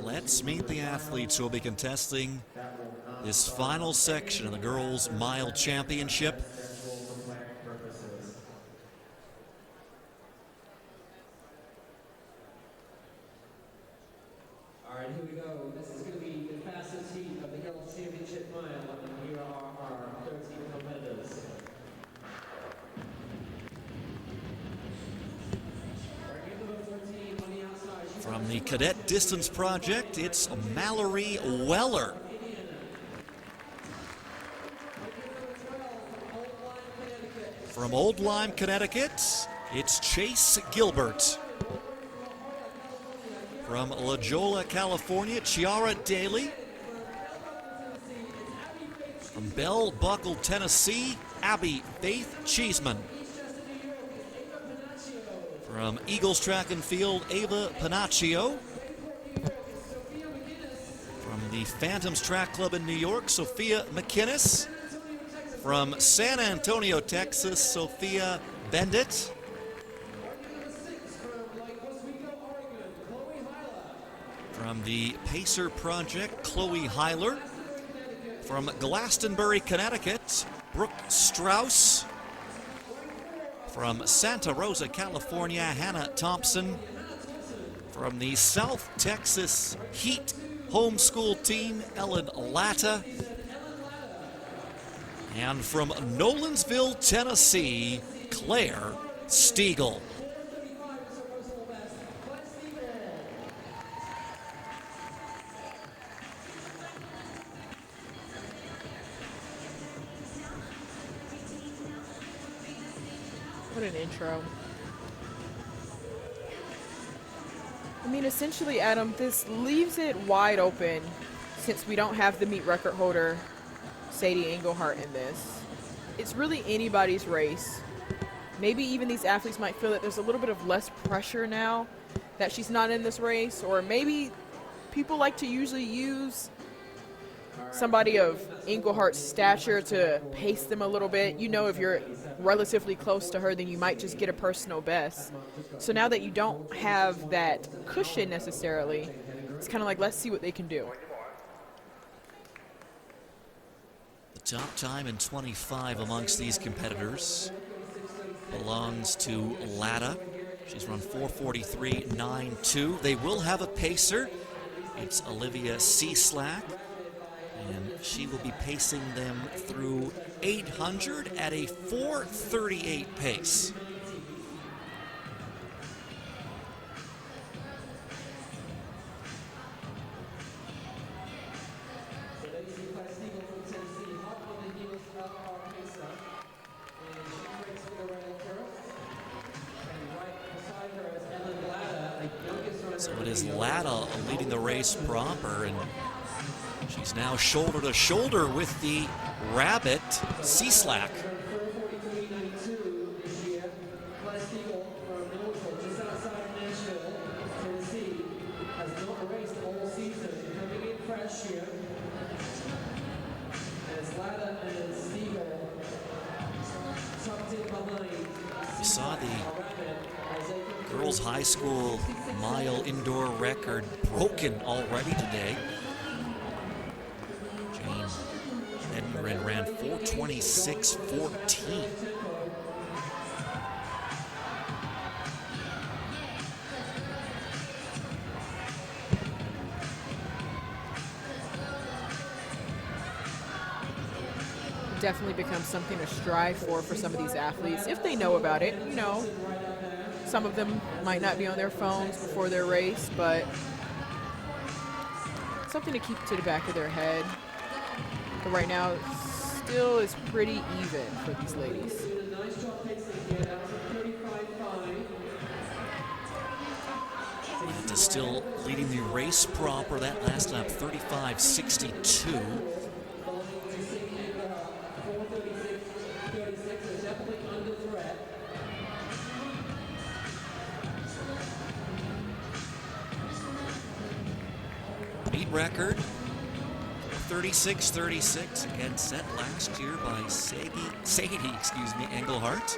Let's meet the athletes who will be contesting this final section of the girls' mile championship. All right, here we go. This is going to be the fastest heat of the girls' championship mile, and here are our 13 competitors. From the Cadet Distance Project, it's Mallory Weller. From Old Lyme, Connecticut, it's Chase Gilbert. From La Jolla, California, Chiara Daly. From Bell Buckle, Tennessee, Abby Faith Cheeseman. From Eagles Track and Field, Ava Panaccio. From the Phantoms Track Club in New York, Sophia McInnes. From San Antonio, Texas, Sophia Bendit. From the Pacer Project, Chloe Heiler. From Glastonbury, Connecticut, Brooke Strauss. From Santa Rosa, California, Hannah Thompson. From the South Texas Heat Homeschool Team, Ellen Latta. And from Nolensville, Tennessee, Claire Stiegel. What an intro. I mean, essentially, Adam, this leaves it wide open since we don't have the meet record holder, Sadie Engelhart, in this. It's really anybody's race. Maybe even these athletes might feel that there's a little bit of less pressure now that she's not in this race, or maybe people like to usually use somebody of Englehart's stature to pace them a little bit. You know, if you're relatively close to her, then you might just get a personal best. So now that you don't have that cushion necessarily, it's kind of like, let's see what they can do. The top time in 25 amongst these competitors belongs to Latta. She's run 4:43.92. They will have a pacer. It's Olivia Cieslak, and she will be pacing them through 800 at a 4:38 pace. So it is Latta leading the race proper, and she's now shoulder to shoulder with the Rabbit Cieslak. We saw the girls' high school mile indoor record broken already today. Jane Edgren ran 4:26.14. Definitely becomes something to strive for some of these athletes if they know about it. You know, some of them might not be on their phones before their race, but something to keep to the back of their head. But right now, still is pretty even for these ladies. Latta still leading the race proper. That last lap, 35.62. Meet record 36.36, again set last year by Sadie Engelhart.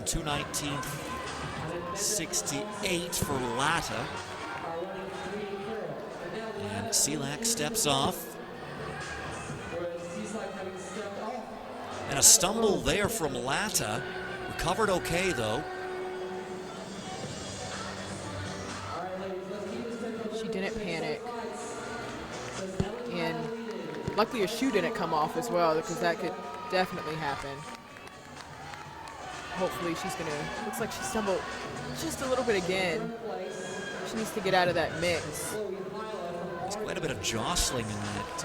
and 2:19.68 for Latta. And Selak steps off. And a stumble there from Latta. Recovered okay, though. She didn't panic. And luckily a shoe didn't come off as well, because that could definitely happen. Hopefully she's gonna, looks like she stumbled just a little bit again. She needs to get out of that mix. There's quite a bit of jostling in that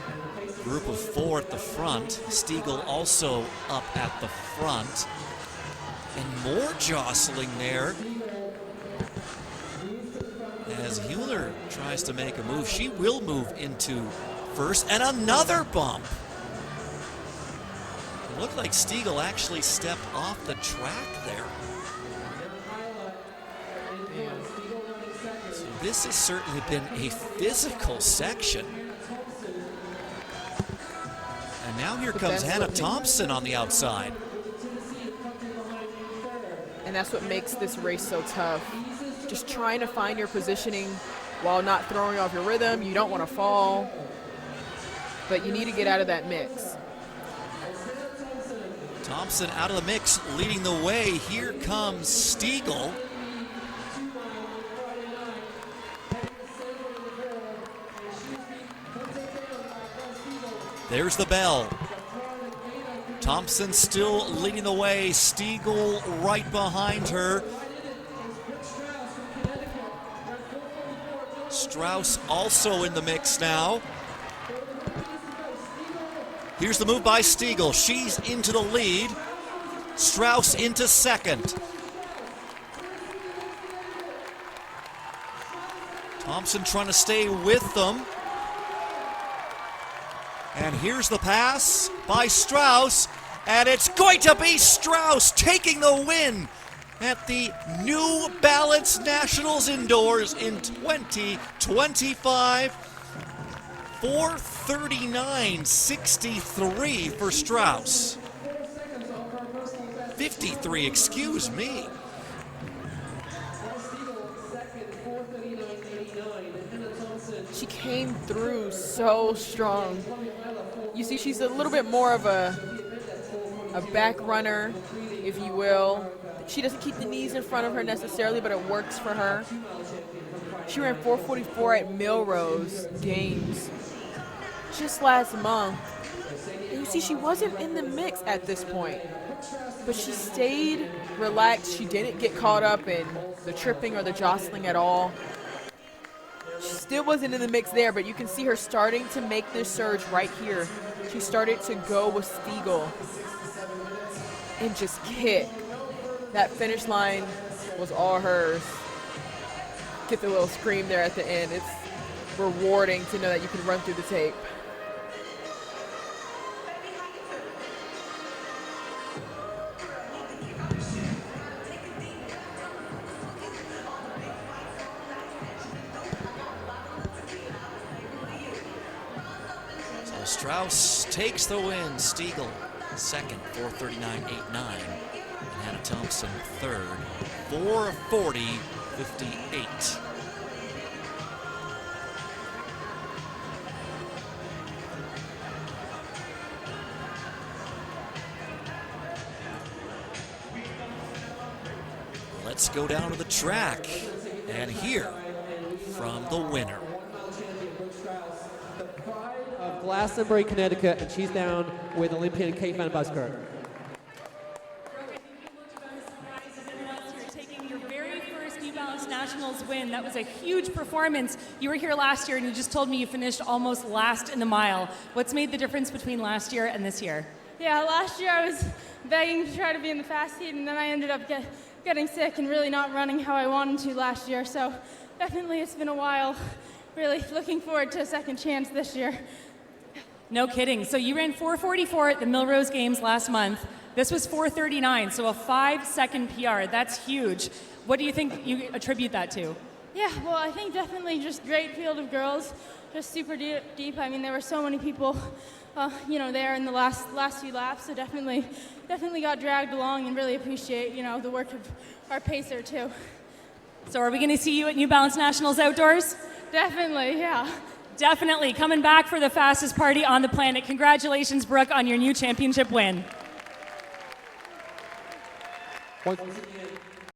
group of four at the front. Stiegel also up at the front. And more jostling there as Hewler tries to make a move. She will move into first, and another bump. It looked like Stiegel actually stepped off the track there. So this has certainly been a physical section. And now here comes Hannah Thompson on the outside. And that's what makes this race so tough. Just trying to find your positioning while not throwing off your rhythm. You don't want to fall, but you need to get out of that mix. Thompson out of the mix, leading the way. Here comes Stiegel. There's the bell. Thompson still leading the way. Stiegel right behind her. Strauss also in the mix now. Here's the move by Stiegel. She's into the lead. Strauss into second. Thompson trying to stay with them. And here's the pass by Strauss, and it's going to be Strauss taking the win at the New Balance Nationals Indoors in 2025. 4:39.63 for Strauss. 53, excuse me. She came through so strong. You see, she's a little bit more of a back runner, if you will. She doesn't keep the knees in front of her necessarily, but it works for her. She ran 4:44 at Milrose Games just last month. And you see, she wasn't in the mix at this point, but she stayed relaxed. She didn't get caught up in the tripping or the jostling at all. She still wasn't in the mix there, but you can see her starting to make this surge right here. She started to go with Stiegel and just kick. That finish line was all hers. Get the little scream there at the end. It's rewarding to know that you can run through the tape. Strauss takes the win. Stiegel second, 4:39.89. And Hannah Thompson third, 4:40.58. Let's go down to the track and hear from the winner. Of Glastonbury, Connecticut, and she's down with Olympian Kate Van Buskirk. You're taking your very first New Balance Nationals win. That was a huge performance. You were here last year, and you just told me you finished almost last in the mile. What's made the difference between last year and this year? Yeah, last year I was begging to try to be in the fast heat, and then I ended up getting sick and really not running how I wanted to last year. So definitely it's been a while. Really looking forward to a second chance this year. No kidding. So you ran 4:44 at the Milrose Games last month. This was 4:39, so a 5-second PR. That's huge. What do you think you attribute that to? Yeah, well, I think definitely just great field of girls, just super deep. I mean, there were so many people there in the last few laps. So definitely got dragged along, and really appreciate, the work of our pacer too. So are we going to see you at New Balance Nationals outdoors? Definitely, yeah. Definitely. Coming back for the fastest party on the planet. Congratulations, Brooke, on your new championship win. Once again,